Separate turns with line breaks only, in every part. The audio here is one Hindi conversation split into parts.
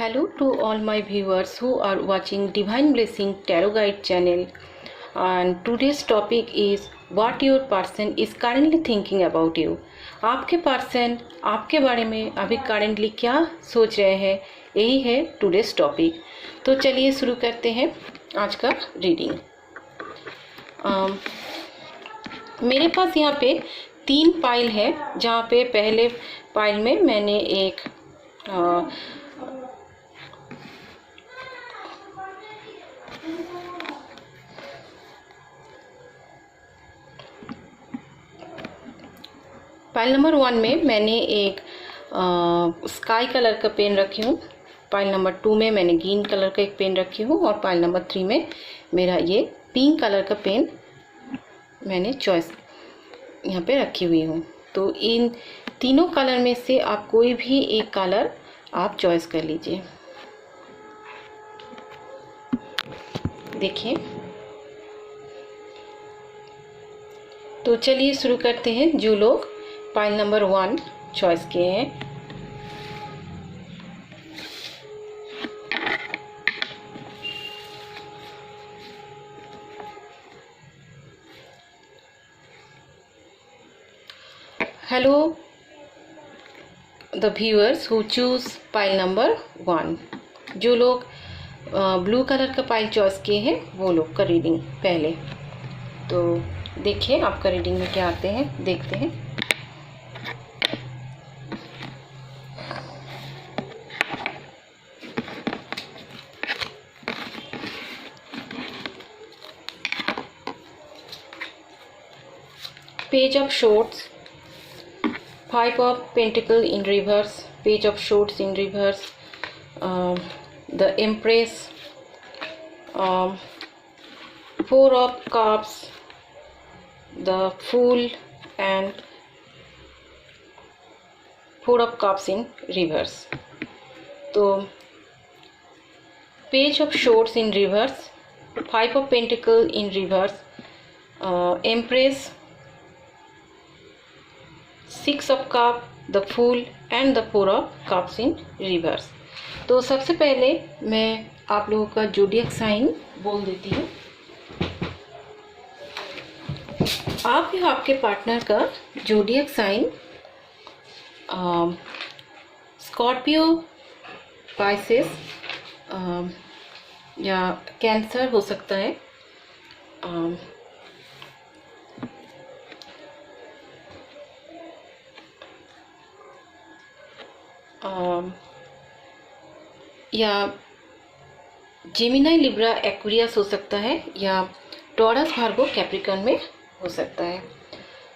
Hello to all my viewers who are watching Divine Blessing Tarot Guide channel, and today's topic is what your person is currently thinking about you. आपके पर्सन आपके बारे में अभी करेंटली क्या सोच रहे हैं, यही है टुडेस टॉपिक। तो चलिए शुरू करते हैं आज का रीडिंग। मेरे पास यहाँ पे 3 पाइल है, जहाँ पे पहले पाइल में मैंने एक पाइल नंबर 1 में मैंने एक स्काई कलर का पेन रखी हूँ। पाइल नंबर 2 में मैंने ग्रीन कलर का एक पेन रखी हूँ और पाइल नंबर 3 में मेरा ये पिंक कलर का पेन मैंने चॉइस यहाँ पे रखी हुई हूँ। तो इन तीनों कलर में से आप कोई भी एक कलर आप चॉइस कर लीजिए। देखिए, तो चलिए शुरू करते हैं। जो लोग पाइल नंबर 1 चॉइस किए हैं, hello the viewers who choose pile number 1। जो लोग ब्लू कलर का पाइल चॉइस किए हैं वो लोग का रीडिंग पहले। तो देखिए आपका रीडिंग में क्या आते हैं, देखते हैं। Page of Swords, 5 of Pentacles in reverse, Page of Swords in reverse, the Empress, 4 of Cups, the Fool and 4 of Cups in reverse। तो Page of Swords in reverse, 5 of Pentacles in reverse, Empress, 6 of Cups, the Fool and the 4 of Cups in reverse। तो सबसे पहले मैं आप लोगों का ज़ोडिएक साइन बोल देती हूँ। आप या आपके पार्टनर का ज़ोडिएक साइन स्कॉर्पियो, पाइसेस या कैंसर हो सकता है। या जेमिनी, लिब्रा, एक्वेरियस हो सकता है, या टॉरस, वर्गो, कैप्रिकॉर्न में हो सकता है।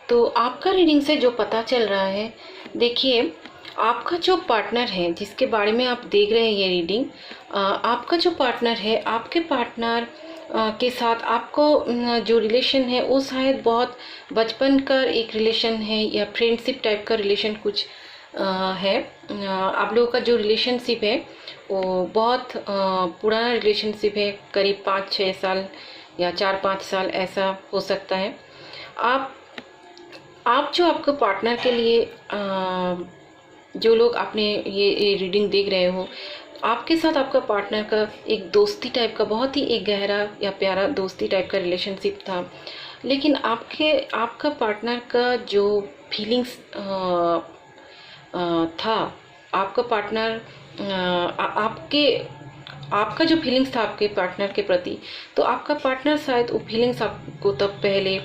तो आपका रीडिंग से जो पता चल रहा है, देखिए आपका जो पार्टनर है जिसके बारे में आप देख रहे हैं ये रीडिंग, आपका जो पार्टनर है, आपके पार्टनर के साथ आपको जो रिलेशन है वो शायद बहुत बचपन का एक रिलेशन है या फ्रेंडशिप टाइप का रिलेशन कुछ है। आप लोगों का जो रिलेशनशिप है वो बहुत पुराना रिलेशनशिप है, करीब 5-6 साल या 4-5 साल ऐसा हो सकता है। आप जो आपके पार्टनर के लिए जो लोग आपने ये रीडिंग देख रहे हो, आपके साथ आपका पार्टनर का एक दोस्ती टाइप का, बहुत ही एक गहरा या प्यारा दोस्ती टाइप का रिलेशनशिप था। लेकिन आपका पार्टनर का जो फीलिंग्स था, आपका पार्टनर आपका जो फीलिंग्स था आपके पार्टनर के प्रति, तो आपका पार्टनर शायद वो फीलिंग्स आपको तब पहले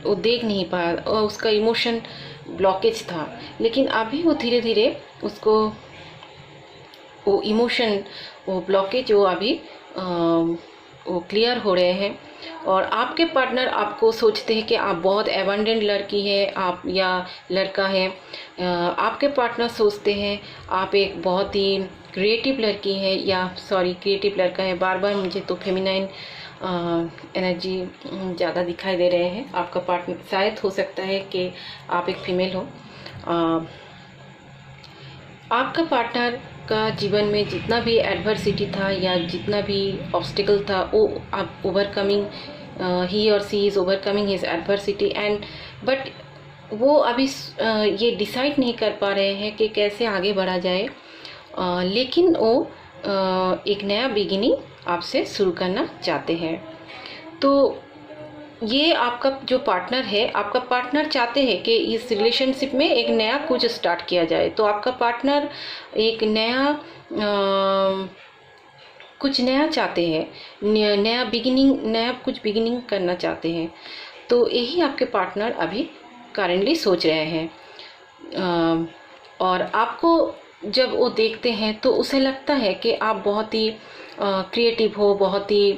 वो देख नहीं पाया और उसका इमोशन ब्लॉकेज था। लेकिन अभी वो धीरे धीरे उसको वो इमोशन, वो ब्लॉकेज वो अभी वो क्लियर हो रहे हैं। और आपके पार्टनर आपको सोचते हैं कि आप बहुत एबंडेंट लड़की है आप या लड़का है। आपके पार्टनर सोचते हैं आप एक बहुत ही क्रिएटिव लड़की है या क्रिएटिव लड़का है। बार बार मुझे तो फेमिनाइन एनर्जी ज़्यादा दिखाई दे रहे हैं। आपका पार्टनर शायद हो सकता है कि आप एक फीमेल हो। आपका पार्टनर का जीवन में जितना भी एडवर्सिटी था या जितना भी ऑब्स्टिकल था, वो आप ओवरकमिंग, ही और she is overcoming his adversity and but वो अभी ये डिसाइड नहीं कर पा रहे हैं कि कैसे आगे बढ़ा जाए। लेकिन वो एक नया बिगिनिंग आपसे शुरू करना चाहते हैं। तो ये आपका जो पार्टनर है, आपका पार्टनर चाहते हैं कि इस रिलेशनशिप में एक नया कुछ स्टार्ट किया जाए। तो आपका पार्टनर एक नया कुछ नया चाहते हैं, नया बिगिनिंग, नया कुछ बिगिनिंग करना चाहते हैं। तो यही आपके पार्टनर अभी करेंटली सोच रहे हैं। और आपको जब वो देखते हैं तो उसे लगता है कि आप बहुत ही क्रिएटिव हो, बहुत ही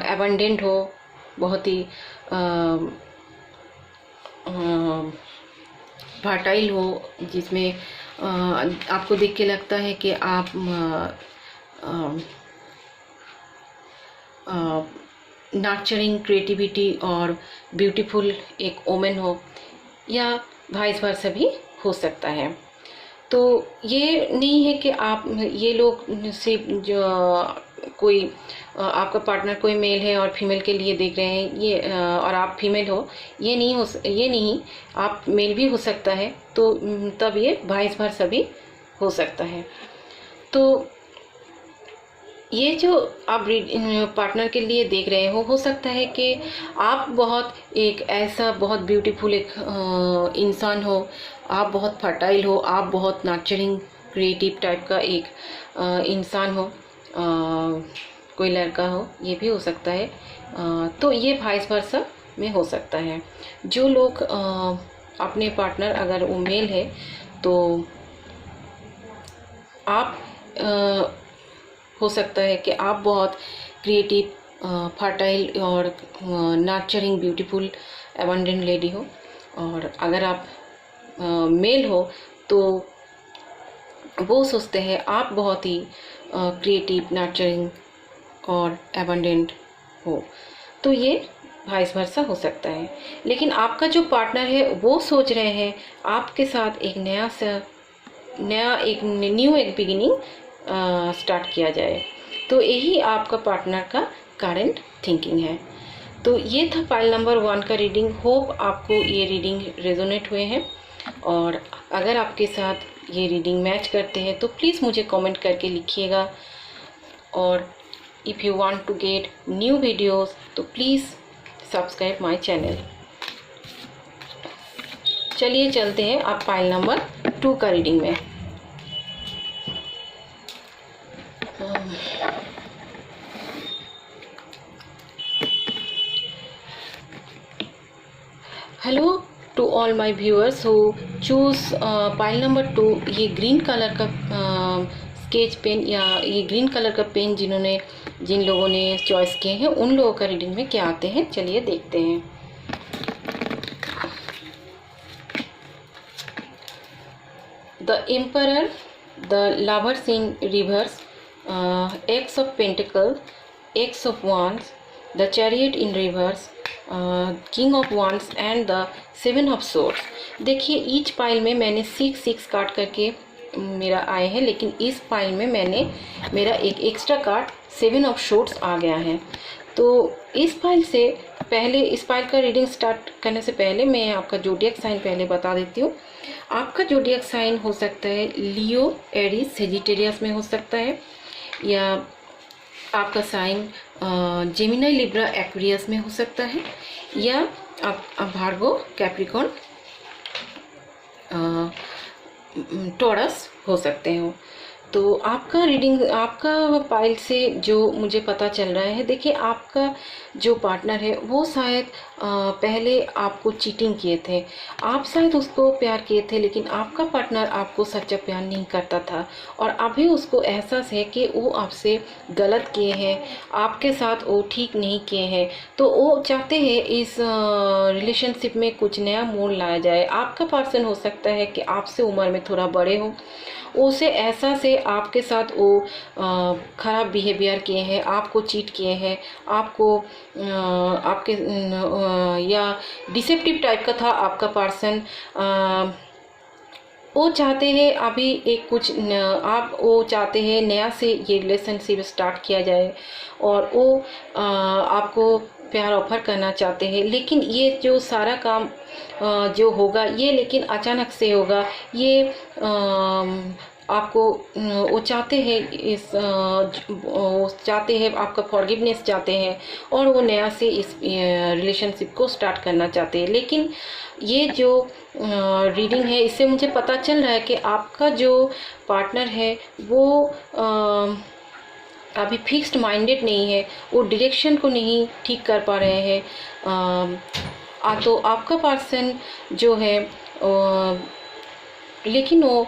एबंडेंट हो, बहुत ही फर्टाइल हो, जिसमें आपको देख के लगता है कि आप नर्चरिंग, क्रिएटिविटी और ब्यूटीफुल एक वोमेन हो, या वाइस वर्सा भी हो सकता है। तो ये नहीं है कि आप ये लोग से जो कोई आपका पार्टनर कोई मेल है और फीमेल के लिए देख रहे हैं, ये और आप फीमेल हो, ये नहीं, आप मेल भी हो सकता है। तो तब ये वाइस वर्सा भी हो सकता है। तो ये जो आप पार्टनर के लिए देख रहे हो सकता है कि आप बहुत एक ऐसा बहुत ब्यूटीफुल एक इंसान हो, आप बहुत फर्टाइल हो, आप बहुत नर्चरिंग क्रिएटिव टाइप का एक इंसान हो, कोई लड़का हो, ये भी हो सकता है। तो ये वाइस वर्सा में हो सकता है। जो लोग अपने पार्टनर अगर वो मेल है तो आप हो सकता है कि आप बहुत क्रिएटिव, फर्टाइल और नर्चरिंग, ब्यूटीफुल, एबंडेंट लेडी हो। और अगर आप मेल हो तो वो सोचते हैं आप बहुत ही क्रिएटिव, नर्चरिंग और एबंडेंट हो। तो ये वाइस वर्सा हो सकता है। लेकिन आपका जो पार्टनर है वो सोच रहे हैं आपके साथ एक न्यू एक बिगिनिंग स्टार्ट किया जाए। तो यही आपका पार्टनर का करंट थिंकिंग है। तो ये था पाइल नंबर 1 का रीडिंग। होप आपको ये रीडिंग रेजोनेट हुए हैं, और अगर आपके साथ ये रीडिंग मैच करते हैं तो प्लीज़ मुझे कमेंट करके लिखिएगा। और if you want to get new videos तो प्लीज़ सब्सक्राइब माय चैनल। चलिए चलते हैं आप पाइल नंबर 2 का रीडिंग में। Hello to all my viewers who choose pile number 2। ये ग्रीन कलर का स्केच पेन या ये ग्रीन कलर का पेन जिन लोगों ने चॉइस किए हैं, उन लोगों का रीडिंग में क्या आते हैं, चलिए देखते हैं। The emperor, the lovers in reverse, x of pentacle, x of wands, the chariot in reverse, king of wands and the 7 of swords. देखिए ईच पाइल में मैंने 6 काट करके मेरा आए हैं, लेकिन इस पाइल में मेरा एक एक्स्ट्रा कार्ड 7 ऑफ सोर्ड्स आ गया है। तो इस पाइल का रीडिंग स्टार्ट करने से पहले मैं आपका जोडियक साइन पहले बता देती हूँ। आपका जोडियक साइन हो सकता है लियो, एरीज, सेजिटेरियस में हो सकता है, या आपका साइन जेमिनी, लिब्रा, एक्वेरियस में हो सकता है, या आप भार्गो, कैप्रिकॉर्न, टॉरस हो सकते हो। तो आपका रीडिंग, आपका पाइल से जो मुझे पता चल रहा है, देखिए आपका जो पार्टनर है वो शायद पहले आपको चीटिंग किए थे, आप शायद उसको प्यार किए थे, लेकिन आपका पार्टनर आपको सच्चा प्यार नहीं करता था, और अभी उसको एहसास है कि वो आपसे गलत किए हैं, आपके साथ वो ठीक नहीं किए हैं। तो वो चाहते हैं इस रिलेशनशिप में कुछ नया मोड़ लाया जाए। आपका पर्सन हो सकता है कि आपसे उम्र में थोड़ा बड़े हो, उसे एहसास है आपके साथ वो ख़राब बिहेवियर किए हैं, आपको चीट किए हैं, आपको आपके या डिसेप्टिव टाइप का था आपका पर्सन। वो चाहते हैं अभी एक कुछ वो चाहते हैं नया से ये रिलेशनशिप स्टार्ट किया जाए, और वो आपको प्यार ऑफर करना चाहते हैं। लेकिन ये जो सारा काम जो होगा ये लेकिन अचानक से होगा। ये आपको वो चाहते हैं वो चाहते हैं आपका फॉरगिवनेस चाहते हैं और वो नया से इस रिलेशनशिप को स्टार्ट करना चाहते हैं। लेकिन ये जो रीडिंग है इससे मुझे पता चल रहा है कि आपका जो पार्टनर है वो अभी फिक्स्ड माइंडेड नहीं है, वो डायरेक्शन को नहीं ठीक कर पा रहे हैं। तो आपका पर्सन जो है लेकिन वो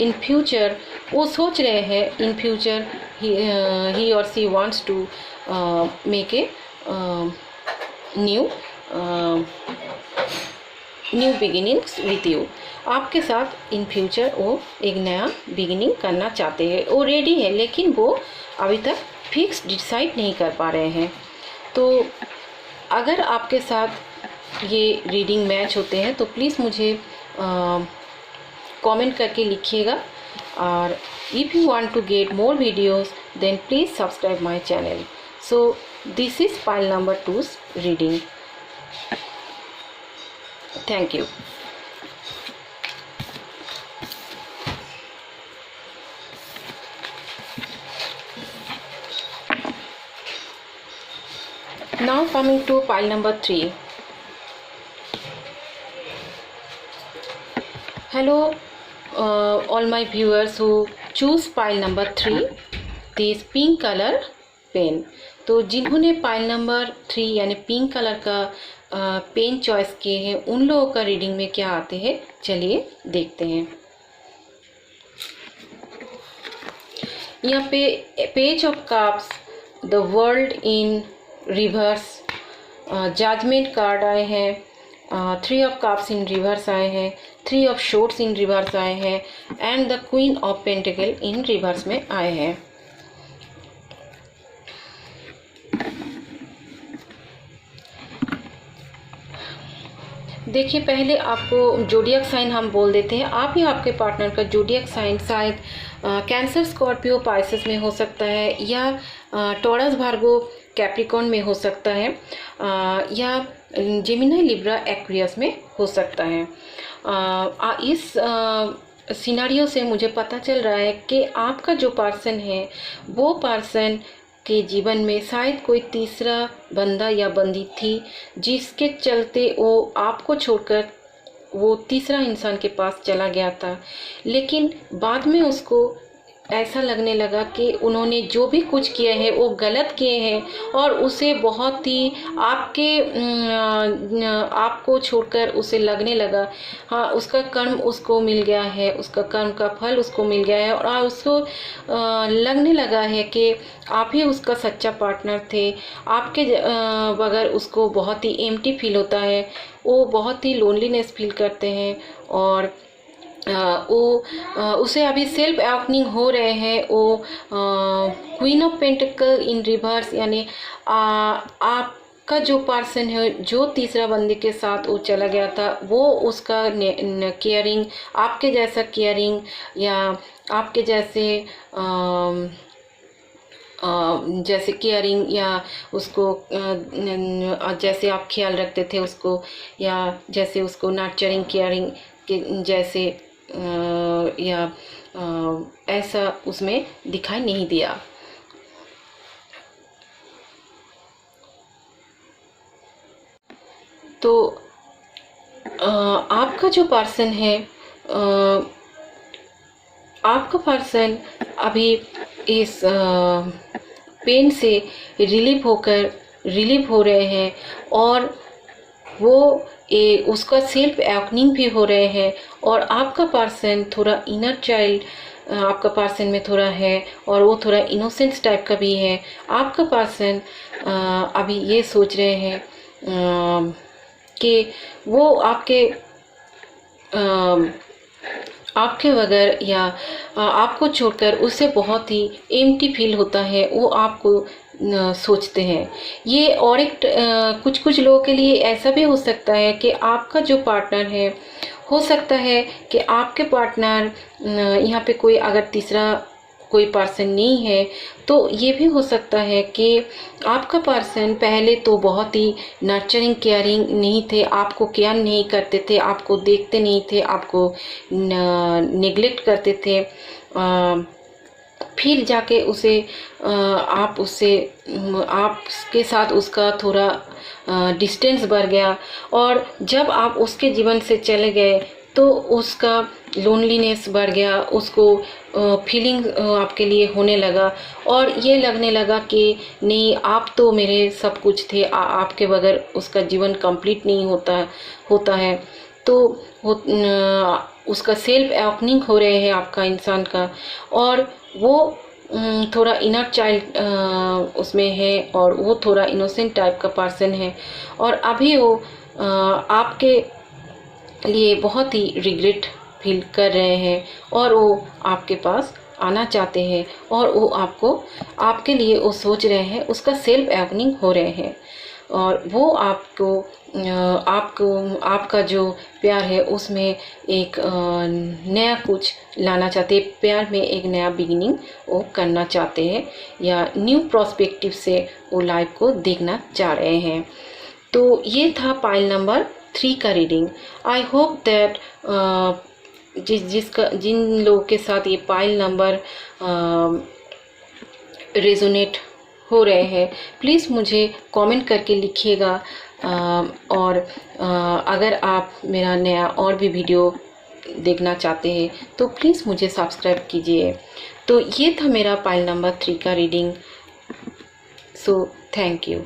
इन फ्यूचर वो सोच रहे हैं इन फ्यूचर ही और she wants to make a new beginnings with you. आपके साथ इन फ्यूचर वो एक नया बिगिनिंग करना चाहते हैं, वो रेडी है लेकिन वो अभी तक फिक्स डिसाइड नहीं कर पा रहे हैं। तो अगर आपके साथ ये रीडिंग मैच होते हैं तो प्लीज़ मुझे कमेंट करके लिखिएगा। और if you want to get more videos then please subscribe my channel. So this is pile number 2's reading. Thank you. Now coming to pile number 3. Hello all my viewers who choose pile number 3, this pink color pen। तो जिन्होंने पाइल नंबर 3 यानी पिंक कलर का पेन चॉइस किए हैं उन लोगों का रीडिंग में क्या आते हैं, चलिए देखते हैं। यहाँ पे page of cups, the world in reverse, judgement card आए हैं, 3 ऑफ कप्स इन रिवर्स आए हैं, 3 ऑफ शॉर्ट्स इन रिवर्स आए हैं and the queen of pentacle in reverse में आए हैं। देखिए, पहले आपको जोडियक साइन हम बोल देते हैं। आप या आपके पार्टनर का जोडियक साइन शायद कैंसर, स्कॉर्पियो, पाइसेस में हो सकता है या टॉरस, भार्गो, कैप्रिकॉर्न में हो सकता है या जेमिनी, लिब्रा, एक्वेरियस में हो सकता है। इस सिनारियो से मुझे पता चल रहा है कि आपका जो पर्सन है वो पर्सन के जीवन में शायद कोई तीसरा बंदा या बंदी थी जिसके चलते वो आपको छोड़कर वो तीसरा इंसान के पास चला गया था। लेकिन बाद में उसको ऐसा लगने लगा कि उन्होंने जो भी कुछ किया है वो गलत किए हैं और उसे बहुत ही आपको छोड़कर उसे लगने लगा, हाँ, उसका कर्म उसको मिल गया है, उसका कर्म का फल उसको मिल गया है और उसको लगने लगा है कि आप ही उसका सच्चा पार्टनर थे। आपके बगैर उसको बहुत ही एम्प्टी फील होता है, वो बहुत ही लोनलीनेस फील करते हैं और उसे अभी सेल्फ अवेकनिंग हो रहे हैं। वो queen of pentacle in reverse यानी आपका जो पर्सन है जो तीसरा बंदे के साथ वो चला गया था वो उसका केयरिंग, आपके जैसा केयरिंग या आपके जैसे केयरिंग या उसको जैसे आप ख्याल रखते थे उसको या जैसे उसको नर्चरिंग केयरिंग के जैसे या ऐसा उसमें दिखाई नहीं दिया। तो आपका जो पर्सन है, आपका पर्सन अभी इस पेन से रिलीव हो रहे हैं और वो उसका सेल्फ अवेकनिंग भी हो रहे हैं और आपका पर्सन थोड़ा इनर चाइल्ड आपका पर्सन में थोड़ा है और वो थोड़ा इनोसेंस टाइप का भी है। आपका पर्सन अभी ये सोच रहे हैं कि वो आपके बगैर या आपको छोड़कर उसे बहुत ही एम्प्टी फील होता है, वो आपको सोचते हैं। ये और एक कुछ लोगों के लिए ऐसा भी हो सकता है कि आपका जो पार्टनर है, हो सकता है कि आपके पार्टनर यहाँ पे कोई अगर तीसरा कोई पर्सन नहीं है, तो ये भी हो सकता है कि आपका पर्सन पहले तो बहुत ही नर्चरिंग केयरिंग नहीं थे, आपको केयर नहीं करते थे, आपको देखते नहीं थे, आपको नेग्लेक्ट करते थे। फिर जाके आपके साथ उसका थोड़ा डिस्टेंस बढ़ गया, और जब आप उसके जीवन से चले गए तो उसका लोनलीनेस बढ़ गया, उसको फीलिंग आपके लिए होने लगा, और ये लगने लगा कि नहीं, आप तो मेरे सब कुछ थे, आपके बगैर उसका जीवन कंप्लीट नहीं होता है। तो उसका सेल्फ अवेकनिंग हो रहे हैं आपका इंसान का, और वो थोड़ा इनर चाइल्ड उसमें है, और वो थोड़ा इनोसेंट टाइप का पर्सन है, और अभी वो आपके लिए बहुत ही रिग्रेट फील कर रहे हैं, और वो आपके पास आना चाहते हैं, और वो आपके लिए वो सोच रहे हैं, उसका सेल्फ अवेकनिंग हो रहे हैं, और वो आपका जो प्यार है उसमें एक नया कुछ लाना चाहते हैं, प्यार में एक नया बिगिनिंग वो करना चाहते हैं, या न्यू प्रोस्पेक्टिव से वो लाइफ को देखना चाह रहे हैं। तो ये था पाइल नंबर 3 का रीडिंग। आई होप दैट जिन लोगों के साथ ये पाइल नंबर रेजोनेट हो रहे हैं, प्लीज़ मुझे कमेंट करके लिखिएगा, और अगर आप मेरा नया और भी वीडियो देखना चाहते हैं तो प्लीज़ मुझे सब्सक्राइब कीजिए। तो ये था मेरा पाइल नंबर 3 का रीडिंग। So thank you.